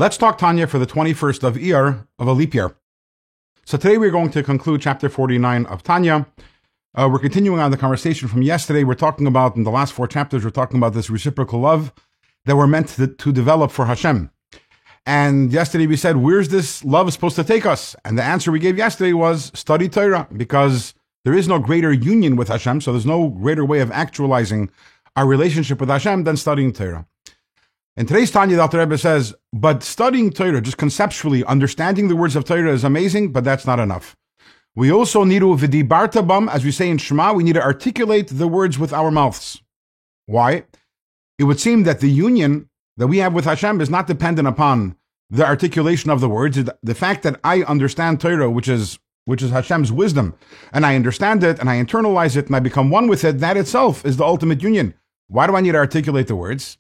Let's talk Tanya for the 21st of Iyar of a leap year. So today we're going to conclude chapter 49 of Tanya. We're continuing on the conversation from yesterday. We're talking about, in the last 4 chapters, we're talking about this reciprocal love that we're meant to develop for Hashem. And yesterday we said, where's this love supposed to take us? And the answer we gave yesterday was study Torah, because there is no greater union with Hashem, so there's no greater way of actualizing our relationship with Hashem than studying Torah. In today's Tanya, the Alter Rebbe says, but studying Torah, just conceptually, understanding the words of Torah is amazing, but that's not enough. We also need to, v'dibarta bam, as we say in Shema, we need to articulate the words with our mouths. Why? It would seem that the union that we have with Hashem is not dependent upon the articulation of the words. The fact that I understand Torah, which is Hashem's wisdom, and I understand it, and I internalize it, and I become one with it, that itself is the ultimate union. Why do I need to articulate the words?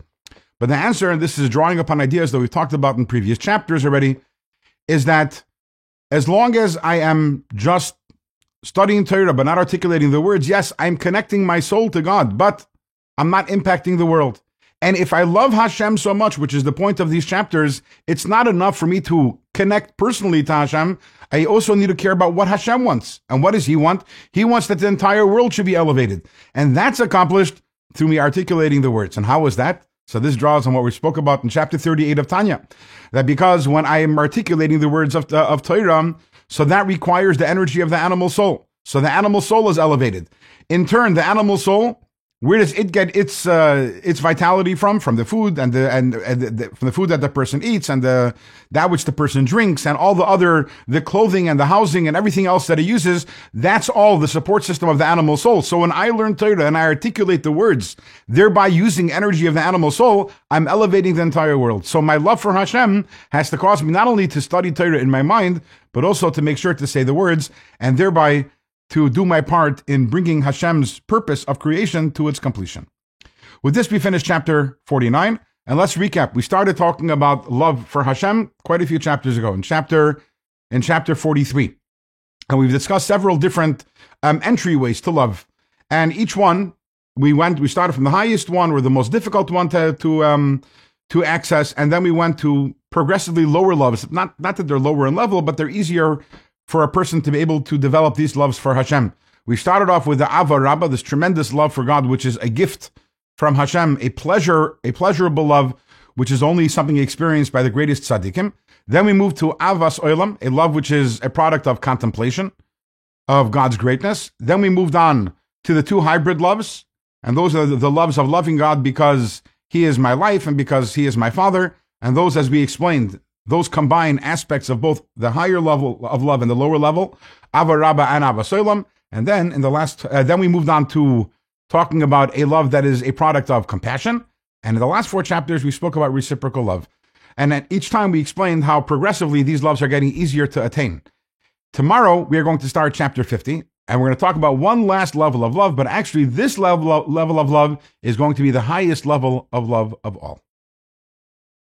But the answer, and this is drawing upon ideas that we've talked about in previous chapters already, is that as long as I am just studying Torah but not articulating the words, yes, I'm connecting my soul to God, but I'm not impacting the world. And if I love Hashem so much, which is the point of these chapters, it's not enough for me to connect personally to Hashem. I also need to care about what Hashem wants. And what does He want? He wants that the entire world should be elevated. And that's accomplished through me articulating the words. And how is that? So this draws on what we spoke about in chapter 38 of Tanya, that because when I am articulating the words of Torah, so that requires the energy of the animal soul. So the animal soul is elevated. In turn, the animal soul, where does it get its vitality from? From the food and from the food that the person eats and that which the person drinks and all the clothing and the housing and everything else that it uses. That's all the support system of the animal soul. So when I learn Torah and I articulate the words, thereby using energy of the animal soul, I'm elevating the entire world. So my love for Hashem has to cause me not only to study Torah in my mind, but also to make sure to say the words and thereby to do my part in bringing Hashem's purpose of creation to its completion. With this, we finish chapter 49, and let's recap. We started talking about love for Hashem quite a few chapters ago, in chapter 43. And we've discussed several different entryways to love. And each one, we started from the highest one, or the most difficult one to access, and then we went to progressively lower loves. Not that they're lower in level, but they're easier for a person to be able to develop these loves for Hashem. We started off with the Ava Rabbah, this tremendous love for God, which is a gift from Hashem, a pleasurable love, which is only something experienced by the greatest tzaddikim. Then we moved to Avas Olam, a love which is a product of contemplation of God's greatness. Then we moved on to the 2 hybrid loves, and those are the loves of loving God because He is my life and because He is my Father. And those, as we explained, those combine aspects of both the higher level of love and the lower level, Ava Rabbah and Ava Solam. And then then we moved on to talking about a love that is a product of compassion. And in the last 4 chapters, we spoke about reciprocal love. And at each time we explained how progressively these loves are getting easier to attain. Tomorrow, we are going to start chapter 50, and we're going to talk about one last level of love, but actually this level of love is going to be the highest level of love of all.